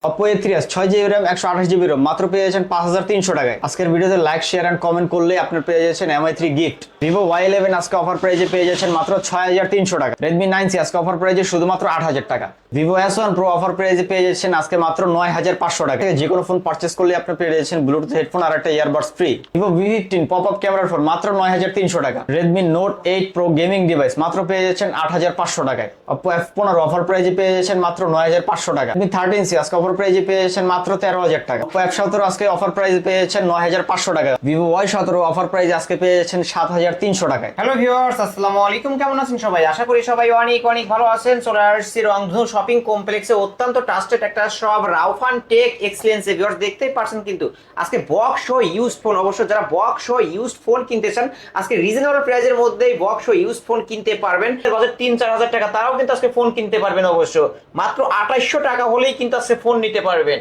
Oppo A3s 6GB RAM 128GB ROM মাত্র পেয়ে যাচ্ছেন 5300 টাকায়। আজকের ভিডিওতে লাইক শেয়ার এন্ড কমেন্ট করলে আপনারা পেয়ে যাচ্ছেন MI3 গিফট। Vivo Y11 আজকে অফার প্রাইজে পেয়ে যাচ্ছেন মাত্র 6300 টাকা। Redmi 9C আজকে অফার প্রাইজে শুধুমাত্র 8000 টাকা। Vivo S1 Pro অফার প্রাইজে পেয়ে যাচ্ছেন আজকে মাত্র 9500 টাকা। যে কোনো ফোন পারচেজ করলে আপনি পেয়ে যাচ্ছেন ব্লুটুথ হেডফোন আর একটা earbuds free. Vivo V15 pop up ক্যামেরার ফোন মাত্র 9300 টাকা। Redmi Note 8 Pro gaming device মাত্র পেয়ে যাচ্ছেন 8500 টাকায়। Oppo F15 অফার প্রাইজে পেয়ে যাচ্ছেন মাত্র 9500 টাকা। Redmi 13C আজকে অফার প্রাইজে পেয়ে যাচ্ছেন মাত্র 13000 টাকা। Oppo F17 আজকে অফার প্রাইজে পেয়ে যাচ্ছেন 9500 টাকা। Vivo Y17 অফার প্রাইজে আজকে পেয়ে যাচ্ছেন 7300 টাকায়। হ্যালো ভিউয়ার্স, আসসালামু আলাইকুম। কেমন আছেন সবাই? আশা করি সবাই অনেক অনেক ভালো আছেন। চলে আসছি রংধনু শপিং কমপ্লেক্সে অত্যন্ত ট্রাস্টেড একটা শপ রাউফান টেক এক্সেলেন্সে। ভিউয়ার্স দেখতেই পারছেন কিন্তু আজকে বক্স ও ইউজড ফোন, অবশ্য যারা বক্স ও ইউজড ফোন কিনতে চান আজকে রিজনেবল প্রাইসের মধ্যেই বক্স ও ইউজড ফোন কিনতে পারবেন। বাজেট 3-4 হাজার টাকা, তারাও কিন্তু আজকে ফোন কিনতে পারবেন। অবশ্য মাত্র 2800 টাকা হলেই কিন্তু আজকে ফোন নিতে পারবেন।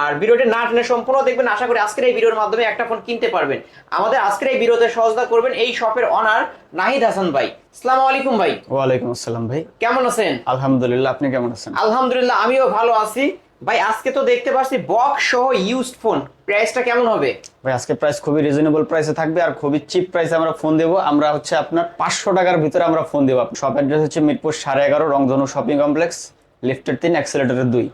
আর ভিডিওটি না টেনে সম্পূর্ণ দেখবেন। আশা করি আজকের এই ভিডিওর মাধ্যমে একটা ফোন কিনতে পারবেন। আমাদের আজকের এই ভিডিওতে সহযোগিতা করবেন এই শপের অনার নাহিদ হাসান ভাই। আসসালামু আলাইকুম ভাই। ওয়ালাইকুম আসসালাম ভাই, কেমন আছেন? আলহামদুলিল্লাহ, আপনি কেমন আছেন? আলহামদুলিল্লাহ, আমিও ভালো আছি ভাই। আজকে তো দেখতে পাচ্ছি বক্স সহ ইউজড ফোন, প্রাইসটা কেমন হবে ভাই? আজকে প্রাইস খুবই রিজনেবল প্রাইসে থাকবে আর খুবই চিপ প্রাইসে আমরা ফোন দেবো। আমরা হচ্ছে আপনার 500 টাকার ভিতরে আমরা ফোন দেবো। শপ অ্যাড্রেস হচ্ছে মিরপুর 11.5 রংধনু শপিং কমপ্লেক্স, লিফটের 3 অ্যাক্সেলেটরের 2।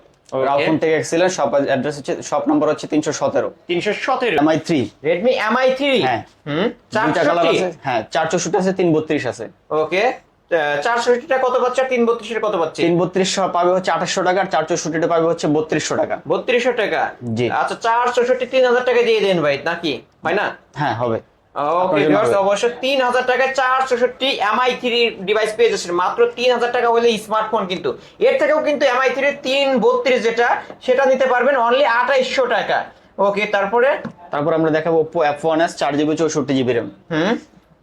রাউফান টেক এক্সেলেন্স। শপ অ্যাড্রেস হচ্ছে, শপ নাম্বার হচ্ছে 317 MI3 রেডমি MI3। হ্যাঁ, 4 কালার আছে। হ্যাঁ, 464 আছে, 332 আছে। ওকে, 460 টা কত পাচ্ছে? 332 এর কত পাচ্ছে? 332 পাবে হচ্ছে 2800 টাকা, আর 464 পাবে হচ্ছে 3200 টাকা। 3200 টাকা। জি। আচ্ছা, 464 3000 টাকা দিয়ে দেন ভাই, নাকি হয় না? হ্যাঁ হবে। ওকে ভিউয়ার্স, অবশ্য 3000 টাকায় 464 MI3 ডিভাইস পেয়ে যাচ্ছেন মাত্র 3000 টাকা হলে স্মার্টফোন। কিন্তু এর থেকেও কিন্তু MI3 332 যেটা সেটা নিতে পারবেন অনলি 2800 টাকা। ওকে, তারপরে আমরা দেখাবো Oppo F1s 4GB 64GB RAM।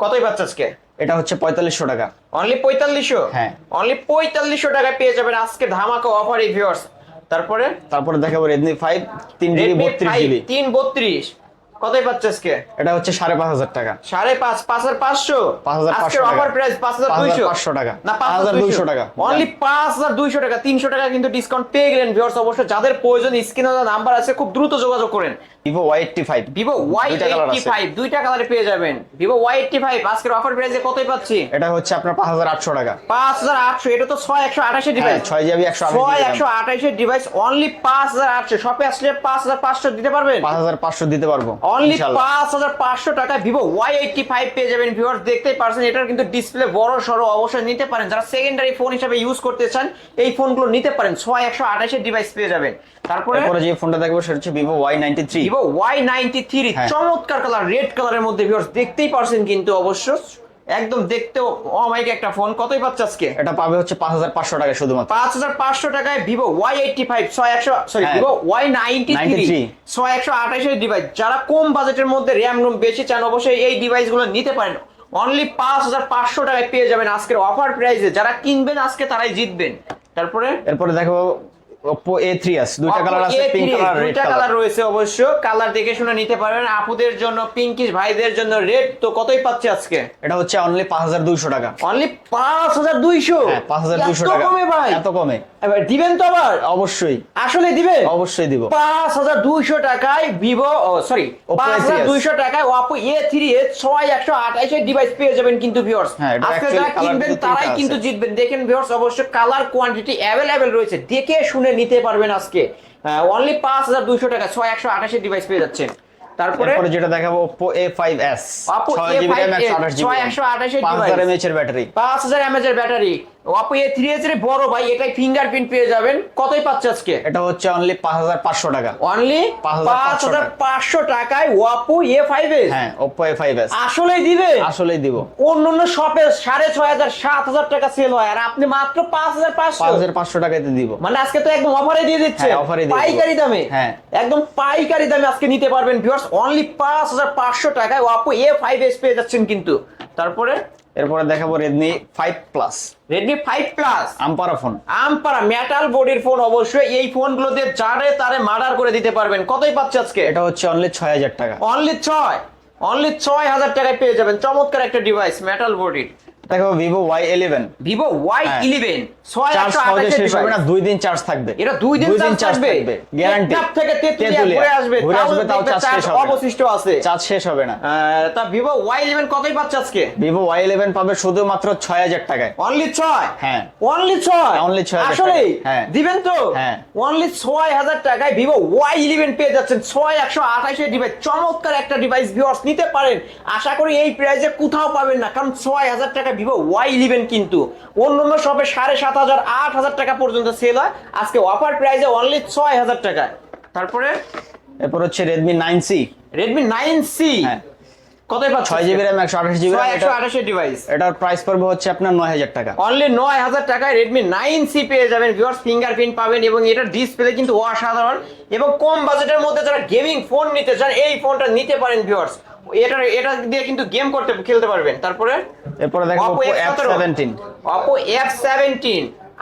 কতই পাচ্ছে আজকে? এটা হচ্ছে 4500 টাকা। অনলি 4500? হ্যাঁ, অনলি 4500 টাকায় পেয়ে যাবেন আজকে ধামাকা অফারে ভিউয়ার্স। তারপরে দেখাবো Redmi 5 3GB 32GB। 332 কতই পাচ্ছে আজকে? এটা হচ্ছে 5500 টাকা। 5.5 5500 আজকে অফার প্রাইস 5200 টাকা না 5200 টাকা। অনলি 5200 টাকা। 300 টাকা কিন্তু ডিসকাউন্ট পেয়ে গেলেন ভিউয়ার্স। অবশ্য যাদের প্রয়োজন স্ক্রিনে দেওয়া নাম্বার আছে, খুব দ্রুত যোগাযোগ করেন। Vivo Y85 দুইটা কালারে পেয়ে যাবেন। Vivo Y85 আজকের অফার প্রাইসে কতই পাচ্ছি? এটা হচ্ছে আপনার 5800 টাকা। 5800। এটা তো 6128 এর ডিভাইস। 6GB 128 এর ডিভাইস অনলি 5800। শপে আসলে 5500 দিতে পারবেন? 5500 দিতে পারবো অনলি ইনশাআল্লাহ। 5500 টাকা Vivo Y85 পেয়ে যাবেন ভিউয়ার্স। দেখতেই পারছেন এটার কিন্তু ডিসপ্লে বড় সরো, অবশ্যই নিতে পারেন। যারা সেকেন্ডারি ফোন হিসেবে ইউজ করতে চান এই ফোনগুলো নিতে পারেন। 6128 এর ডিভাইস পেয়ে যাবেন। তারপরে যে ফোনটা দেখবো সেটা হচ্ছে Vivo Y93। Vivo Y93 চমৎকার কালার, রেড কালারের মধ্যে ভিউয়ার্স দেখতেই পারছেন কিন্তু অবশ্য একদম দেখতেও অমাইক একটা ফোন। কতই পাচ্ছে আজকে? এটা পাবে হচ্ছে 5500 টাকা শুধুমাত্র। 5500 টাকায় Vivo Y85 Vivo Y93 6128 এর ডিভাইস। যারা কম বাজেটের মধ্যে র্যাম রোম বেশি চান অবশ্যই এই ডিভাইসগুলো নিতে পারেন। অনলি 5500 টাকায় পেয়ে যাবেন আজকের অফার প্রাইসে। যারা কিনবেন আজকে তারাই জিতবেন। এরপরে দেখো Oppo A3s। দুইটা কালার আছে, পিঙ্ক কালার, রেড দুইটা কালার রয়েছে। অবশ্য কালার দেখে শুনে নিতে পারবেন। আপুদের জন্য পিঙ্কিশ, ভাইদের জন্য রেড। তো কতই পাচ্ছে আজকে? এটা হচ্ছে অনলি 5200 টাকা। অনলি 5200? হ্যাঁ, 5200 টাকা। এত কমে ভাই? এত কমে? এবার দিবেন তো আবার? অবশ্যই। আসলে দিবেন? অবশ্যই দিব। 5200 টাকায় Oppo 5200 টাকায় Oppo A3s 6128 এর ডিভাইস পেয়ে যাবেন কিন্তু ভিউয়ার্স। হ্যাঁ, এটা আজকে actually যারা কালার কিনবেন কিন্তু তারাই তিনটা কিন্তু আছে। জিতবেন। দেখেন ভিউয়ার্স, অবশ্য কালার কোয়ান্টিটি अवेलेबल রয়েছে, দেখে শুনে নিতে পারবেন আজকে। অনলি 5200 টাকা 6128 এর ডিভাইস পেয়ে যাচ্ছেন। তারপরে যেটা দেখাবো Oppo A5s। Oppo 6GB RAM 128GB 128GB এর 5000 ডিভাইস, mAh এর ব্যাটারি। 5000 mAh এর ব্যাটারি। Oppo A3s এর বড় ভাই, এটাই ফিঙ্গারপ্রিন্ট পেয়ে যাবেন। কতই পাচ্ছে আজকে? এটা হচ্ছে অনলি 5500 টাকা। অনলি 5500 টাকায় Oppo A5s। হ্যাঁ, Oppo A5s। আসলেই দিবে? আসলেই দিব। অন্যান্য শপে 6500 7000 টাকা সেল হয়, আর আপনি মাত্র 5500। 5500 টাকাতে দিব। মানে আজকে তো একদম অফারে দিয়ে দিচ্ছে। হ্যাঁ, অফারে দিয়ে দিব। পাইকারি দামে। হ্যাঁ, একদম পাইকারি দামে আজকে নিতে পারবেন ভিউয়ার্স। অনলি 5500 টাকায় Oppo A5s পেয়ে যাচ্ছেন কিন্তু। এরপরে দেখাবো Redmi 5 Plus। Redmi 5 Plus আমপারা ফোন। আমপারা মেটাল বডির ফোন। অবশ্যই এই ফোনগুলো দিয়ে যারে তারে মার্ডার করে দিতে পারবেন। কতই পাচ্ছে আজকে? এটা হচ্ছে অনলি 6000 টাকা। অনলি 6000 টাকায় পেয়ে যাবেন চমৎকার একটা ডিভাইস মেটাল বডির। দেখো Vivo Y11 Vivo Y11 charge সহজে শেষ হবে না, 2 দিন চার্জ থাকবে। এটা 2 দিন চার্জ থাকবে, গ্যারান্টি। টেকনাফ থেকে তেতুলিয়া ঘুরে আসবে, তাও চার্জ শেষ হবে না, অবশিষ্ট আছে, চার্জ শেষ হবে না। তা ভিভো Y11 কতই পাচ্ছে আজকে? ভিভো Y11 পাবে শুধুমাত্র 6000 টাকায়। অনলি 6? হ্যাঁ অনলি 6? Only 6000 আসলে হ্যাঁ দিবেন তো? হ্যাঁ অনলি 6000 টাকায় ভিভো Y11 পেয়ে যাচ্ছেন। 6128 এর ডিভাইস, চমৎকার একটা ডিভাইস ভিউয়ার্স, নিতে পারেন। আশা করি এই প্রাইসে কোথাও পাবেন না, কারণ 6000 টাকা ভিভো Y11 কিন্তু অন্যান্য শপে 7500 8000 টাকা পর্যন্ত সেল হয়, আজকে অফার প্রাইসে অনলি 6000 টাকায়। তারপরে এরপর হচ্ছে Redmi 9C। Redmi 9C হ্যাঁ কতই পাচ্ছেন? 6GB RAM 128GB RAM। 128 এর ডিভাইস, এটার প্রাইস পড়বে হচ্ছে আপনার 9000 টাকা। অনলি 9000 টাকায় Redmi 9C পেয়ে যাবেন ভিউয়ার্স। ফিঙ্গারপ্রিন্ট পাবেন এবং এটার ডিসপ্লে কিন্তু অসাধারণ, এবং কম বাজেটের মধ্যে যারা গেমিং ফোন নিতে চান এই ফোনটা নিতে পারেন ভিউয়ার্স। এটা দিয়ে কিন্তু গেম খেলতে পারবেন। তারপরে এরপর দেখো Oppo F17। Oppo F17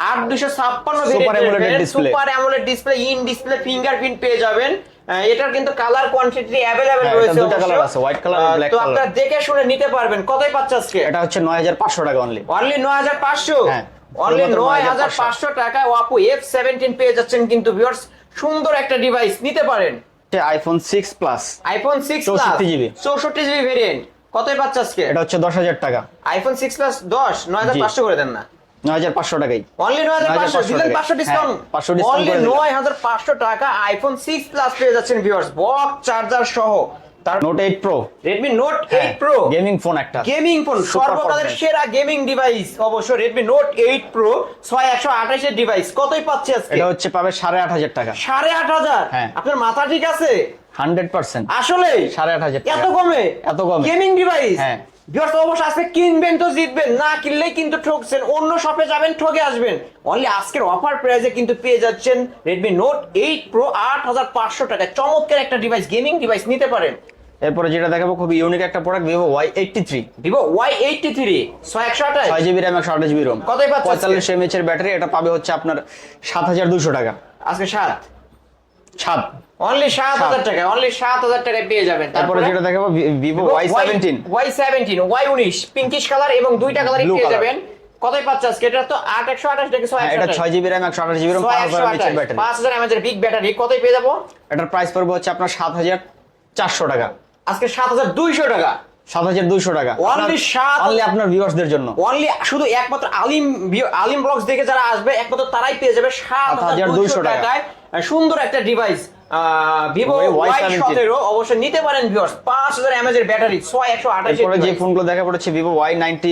8256 Super AMOLED display। Super AMOLED display, in display fingerprint পেয়ে যাবেন। এটার কিন্তু কালার কোয়ান্টিটি अवेलेबल হ্যাঁ, রয়েছে, দুটো কালার আছে, হোয়াইট কালার আর ব্ল্যাক তো কালার। আপনারা দেখে শুনে নিতে পারবেন। কতই পাচ্ছে আজকে? এটা হচ্ছে 9500 টাকা অনলি। অনলি 9500? হ্যাঁ অনলি শুধুমাত্র 9500 টাকায় Oppo F17 পেয়ে যাচ্ছেন কিন্তু ভিউয়ার্স। সুন্দর একটা ডিভাইস, নিতে পারেন। IPhone 6 plus, iPhone 6 plus 64GB 64GB variant, কতই পাচ্ছে আজকে? এটা হচ্ছে 10000 টাকা। আইফোন 6 প্লাস 10 9500 করে দেন না? 9500 টাকাই অনলি 9500 দিলেন, 500 ডিসকাউন্ট। 500 ডিসকাউন্ট অনলি করে দিলাম। 9500 টাকা আইফোন 6 প্লাস পেয়ে যাচ্ছেন ভিউয়ার্স, বক্স চার্জার সহ। তার Note 8 Pro, Redmi Note 8 Pro gaming phone একটা, গেমিং ফোন, Super সর্বকালের performance। সেরা গেমিং ডিভাইস অবশ্য Redmi Note 8 Pro 6128 এর ডিভাইস। কতই পাচ্ছে আজকে? এটা হচ্ছে পাবে 8500 টাকা। 8500? হ্যাঁ। আপনার মাথা ঠিক আছে? 100% আসলে 8500 টাকা। এত কমে? এত কমে গেমিং ডিভাইস? হ্যাঁ। ভিউয়ার্স অবশ্য আজকে কিনবেন তো জিতবেন, না কিনলেই কিন্তু ঠকছেন, অন্য শপে যাবেন ঠকে আসবেন। অনলি আজকের অফার প্রাইসে কিন্তু পেয়ে যাচ্ছেন Redmi Note 8 Pro 8500 টাকায়। চমৎকার একটা ডিভাইস, গেমিং ডিভাইস, নিতে পারেন। এরপরে যেটা দেখাবো খুব ইউনিক একটা product, Vivo Y83। Vivo Y83 6128 6GB RAM 128GB ROM। কতই পাচ্ছে আজকে? 45 mAh এর ব্যাটারি। এটা পাবে হচ্ছে আপনার 7200 টাকা। আজকে 7 7 অনলি 7000 টাকা, অনলি 7000 টাকায় পেয়ে যাবেন। তারপরে যেটা দেখাবো Vivo Y17। Y17 Y19 pinkish colour এবং দুইটা কালারই Blue পেয়ে color। যাবেন। কতই পাচ্ছে আজকে? এটা তো 8128 টাকা, হ্যাঁ, এটা 6GB RAM 128GB ROM 5000 mAh এর ব্যাটারি। 5000 mAh এর বিগ ব্যাটারি। কতই পেয়ে যাবো? এটার প্রাইস পড়বে হচ্ছে আপনার 7400 টাকা। আজকে 7200 টাকা। 7200 টাকা Only 7 অনলি আপনার ভিউয়ার্সদের জন্য। অনলি শুধু একমাত্র আলিম ব্লগস দেখে যারা আসবে একমাত্র তারাই পেয়ে যাবে 7200 টাকায় সুন্দর একটা ডিভাইস Vivo Y17। অবশ্যই নিতে পারেন ভিউয়ার্স। 5000 mAh এর ব্যাটারি, 6128 এরপরে যে ফোনগুলো দেখা পড়েছে Vivo Y19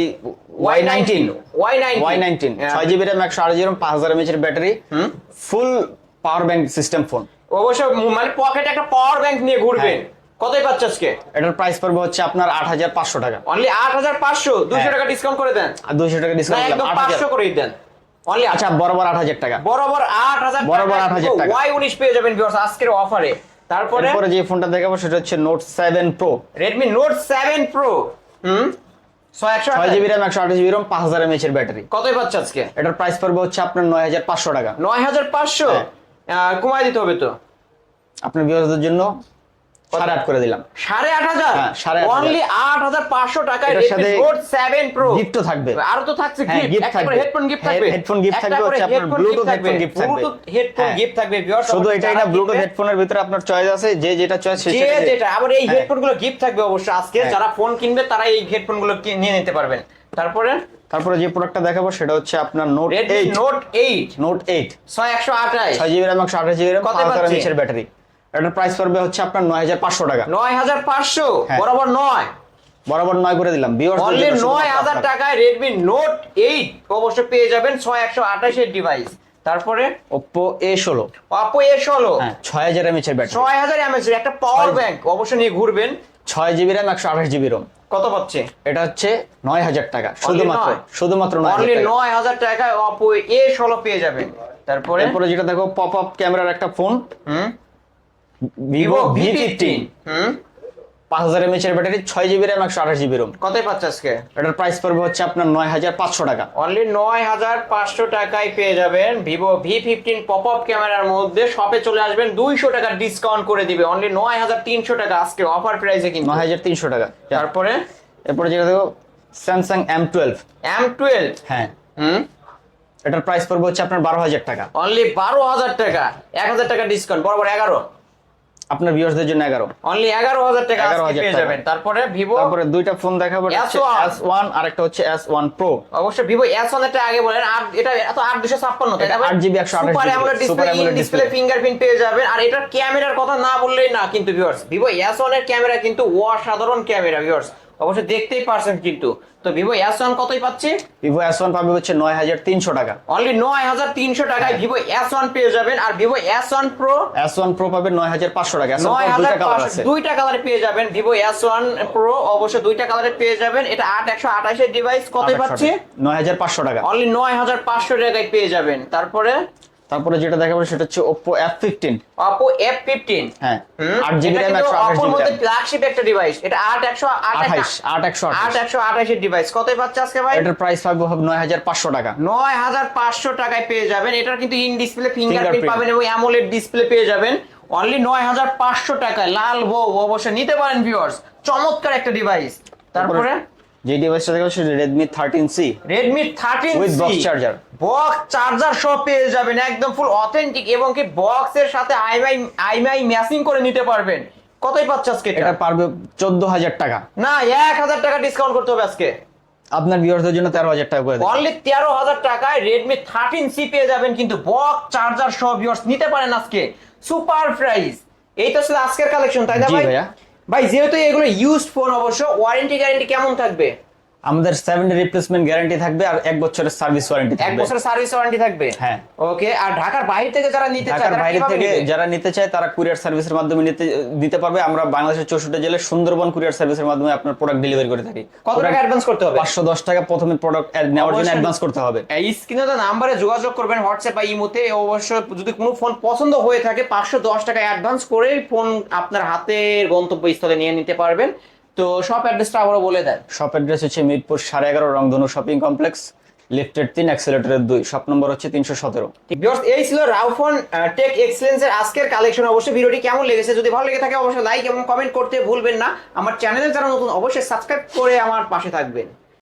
6GB RAM 128GB ROM 5000 mAh এর ব্যাটারি, ফুল পাওয়ার ব্যাংক সিস্টেম ফোন। অবশ্যই মানে পকেটে একটা পাওয়ার ব্যাংক নিয়ে ঘুরবেন। হ্যাঁ। কতই পাচ্ছে আজকে? এটার প্রাইস পড়বে হচ্ছে আপনার 8500 টাকা। অনলি 8500, 200 টাকা ডিসকাউন্ট করে দেন। আর 200 টাকা না ডিসকাউন্ট একদম দিলাম, 500 করে দেন। অনলি আচ্ছা বরাবর 8000 টাকা। বরাবর 8000 বরাবর 8000 টাকা। Y19 পেয়ে যাবেন ভিউয়ার্স আজকের অফারে। তারপরে এরপরে যে ফোনটা দেখাবো সেটা হচ্ছে Note 7 Pro। Redmi Note 7 Pro 6GB RAM 128GB ROM 5000 mAh এর ব্যাটারি। কতই পাচ্ছে আজকে? এটার প্রাইস পড়বে হচ্ছে আপনার 9500 টাকা। 9500 কমাই দিতে হবে তো আপনার ভিউয়ারদের জন্য 8.5 করে দিলাম। 8500? হ্যাঁ, 8500 অনলি 8500 টাকায় এটার Redmi সাথে Note 7 Pro গিফটও থাকবে। আরো তো থাকছে হ্যাঁ, গিফট, gift একটা করে থাকবে। হেডফোন গিফট থাকবে, হেডফোন গিফট থাকবে, হচ্ছে আপনার ব্লুটুথ হেডফোন গিফট থাকবে। ব্লুটুথ হেডফোন হ্যাঁ। গিফট থাকবে ভিউয়ার্স। শুধু এটাই না, ব্লুটুথ হেডফোনের ভিতরে আপনার চয়েস আছে, যে যেটা চয়েস যে যেটা। আবার এই হ্যাঁ। হেডফোন গুলো গিফট থাকবে অবশ্যই আজকে। হ্যাঁ। যারা ফোন কিনবে তারা এই হেডফোন গুলো নিয়ে নিতে পারবেন। তারপরে যে প্রোডাক্টটা দেখাবো সেটা হচ্ছে আপনার Note Redmi 8। Note 8 Note 8 6128 6GB RAM 128GB ROM কত 5000 পাচ্ছি? mAh এর ব্যাটারি। এটার প্রাইস পড়বে হচ্ছে আপনার 9500 টাকা। 9500 হ্যাঁ। বরাবর 9 বরাবর 9 করে দিলাম ভিউয়ার্স। অনলি 9000 টাকায় Redmi Note 8 অবশ্য পেয়ে যাবেন 6128 এর ডিভাইস। তারপরে Oppo A16। Oppo A16 হ্যাঁ 6000 mAh এর ব্যাটারি, 6000 mAh এর একটা পাওয়ার ব্যাংক অবশ্য নিয়ে ঘুরবেন। 6GB RAM 128GB ROM। কত পাচ্ছে? এটা হচ্ছে 9000 টাকা Only শুধুমাত্র 9000 অনলি টাকা। 9000 টাকায় Oppo A16 পেয়ে যাবেন। এরপরে যেটা দেখো পপ আপ ক্যামেরার একটা ফোন Vivo V15। 5000 mAh এর battery, 6GB RAM 128GB ROM। কতই পাচ্ছে আজকে? এটার প্রাইস পড়বে হচ্ছে আপনার 9500 টাকা। অনলি 9500 টাকায় পেয়ে যাবেন Vivo V15 পপআপ ক্যামেরার মধ্যে। শপে চলে আসবেন, 200 টাকা ডিসকাউন্ট করে দিবে। অনলি 9300 টাকা আজকে অফার প্রাইসে কিন্তু। 9300 টাকা। তারপরে এরপরে যেটা দেখো স্যামসাং M12। M12 হ্যাঁ, হুম এটার প্রাইস পড়বে হচ্ছে আপনার 12,000 টাকা। অনলি 12,000 টাকা, 1,000 টাকা ডিসকাউন্ট, বরাবর 11, আপনার ভিউয়ারদের জন্য 11। অনলি 11,000 টাকা আজকে 11,000 পেয়ে টাকা। যাবেন। তারপরে ভিভো, তারপরে দুইটা ফোন দেখাবো, একটা হচ্ছে S1 S1 আর একটা হচ্ছে S1 Pro। অবশ্যই ভিভো S1 এর আগে বলেন, আর এটা এত 8,256 তাই না? এটা 8GB 128GB super AMOLED super display, AMOLED display fingerprint পেয়ে যাবেন। আর এটার ক্যামেরার কথা না বললেই না কিন্তু ভিউয়ার্স, ভিভো S1 এর ক্যামেরা কিন্তু অসাধারণ ক্যামেরা ভিউয়ার্স, অবশ্যই দেখতেই পারছেন কিন্তু। তো ভিভো S1 কতই পাচ্ছি? ভিভো S1 পাবে হচ্ছে 9,300 টাকা। অনলি 9,300 টাকায় ভিভো S1 পেয়ে যাবেন। আর Vivo S1 Pro, S1 Pro পাবে 9,500 টাকা। S1 Pro দুইটা কালার 9,500, আছে। দুইটা কালারে পেয়ে যাবেন ভিভো S1 Pro, অবশ্যই দুইটা কালারে পেয়ে যাবেন। এটা 8/128 এর ডিভাইস, কতই পাচ্ছি? 9,500 টাকা। অনলি 9,500 টাকায় পেয়ে যাবেন। তারপরে যেটা দেখাবো সেটা হচ্ছে Oppo F15। Oppo F15, হ্যাঁ, 8GB RAM Oppoর 128GB মধ্যে RAM। ফ্ল্যাগশিপ একটা ডিভাইস, এটা 8,128 8/128 এর ডিভাইস, কতই পাচ্ছে আজকে ভাই? এটার প্রাইস পাবে হবে 9,500 টাকা। 9,500 টাকায় পেয়ে যাবেন। এটার কিন্তু ইন ডিসপ্লে ফিঙ্গারপ্রিন্ট Fingerprint। পাবেন এবং অ্যামোলেড ডিসপ্লে পেয়ে যাবেন। অনলি 9,500 টাকায় লাল বউ অবশ্যই নিতে পারেন ভিউয়ার্স, চমৎকার একটা ডিভাইস। তারপরে যে ডিভাইসটা দেখাবো সেটা Redmi 13C Redmi 13C with box charger। Box charger সহ পেয়ে যাবেন, একদম ফুল অথেন্টিক, এবং কি বক্সের সাথে আইএমআই ম্যাচিং করে নিতে পারবেন। কতই পাচ্ছে আজকে এটা পারবে 14,000 টাকা। না, 1,000 টাকা ডিসকাউন্ট করতে হবে আজকে। আপনার ভিউয়ারদের জন্য 13,000 টাকা করে দেব। অনলি 13,000 টাকায় Redmi 13C পেয়ে যাবেন কিন্তু বক্স চার্জার সহ ভিউয়ার্স, নিতে পারেন আজকে সুপার প্রাইস। এই তো ছিল আজকের কালেকশন, তাই না জি ভাই? ভাইয়া। ভাই যেহেতু এগুলো ইউজড ফোন, অবশ্য ওয়ারেন্টি গ্যারান্টি কেমন থাকবে? আমাদের 7 ডে রিপ্লেসমেন্ট গ্যারান্টি থাকবে আর 1 বছরের সার্ভিস ওয়ারেন্টি 1 থাকবে। বছর সার্ভিস ওয়ারেন্টি থাকবে। হ্যাঁ। ওকে, আর ঢাকার বাইরে থেকে যারা নিতে চায় ঢাকার তারা বাইরে কিভাবে থেকে নেবে? যারা নিতে চায় তারা কুরিয়ার সার্ভিসের মাধ্যমে দিতে পারবে। আমরা বাংলাদেশের 64 জেলায় সুন্দরবন কুরিয়ার সার্ভিসের মাধ্যমে আপনার প্রোডাক্ট ডেলিভারি করে থাকি। কত টাকা অ্যাডভান্স করতে হবে? 510 টাকা প্রথমে প্রোডাক্ট নেওয়ার জন্য অবশ্যই। অ্যাডভান্স করতে হবে। এই স্ক্রিনে তো নাম্বারে যোগাযোগ করবেন, হোয়াটসঅ্যাপ বা ইমোতে। অবশ্য যদি কোনো ফোন পছন্দ হয়ে থাকে 510 টাকা অ্যাডভান্স করে ফোন আপনার হাতের গন্তব্যস্থলে নিয়ে নিতে পারবেন। তো শপ অ্যাড্রেসটা আবারও বলে দেন। শপ অ্যাড্রেস হচ্ছে মিরপুর 11.5 রংধনু shopping complex, lifted 3 অ্যাক্সেলেটরের 2, shop number হচ্ছে 317। ভিউয়ার্স, এই ছিল রাউফোন টেক এক্সেলেন্সের আজকের কালেকশন। অবশ্যই ভিডিওটি কেমন লেগেছে, যদি ভালো লেগে থাকে অবশ্যই লাইক এবং কমেন্ট করতে ভুলবেন না। আমার চ্যানেলে যারা নতুন অবশ্যই সাবস্ক্রাইব করে আমার পাশে থাকবেন।